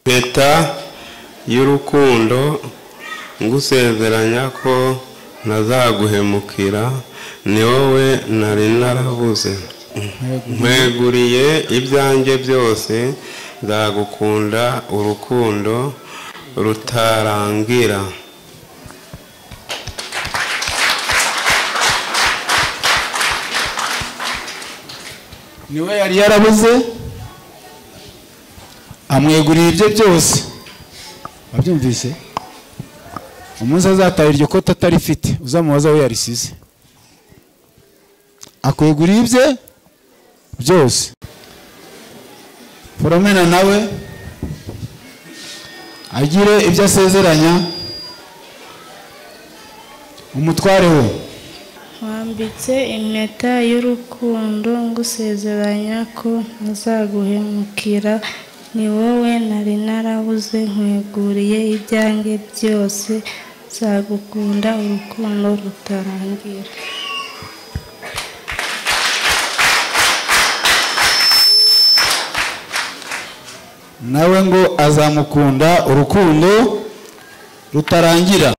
Impeta y'urukundo ngusezeranya ko ntazaguhemukira, ni wowe nari narabuze. Nkweguriye ibyanjye byose, nzagukunda urukundo rutarangira. Niwe yari yarabuze, amweguriye ibyo byose. Wabyumvise? Umunsi azataha iryo kota atarifite, uzamubaza we yarisize. Akweguriye ibye byose. Foromena nawe agire ibyo asezeranya, umutware we. Wambitse impeta y'urukundo ngusezeranya ko ntazaguhemukira, ni wowe nari narabuze. Nkweguriye ibyanjye byose, nzagukunda urukundo rutarangira. Nawe ngo azamukunda urukundo rutarangira.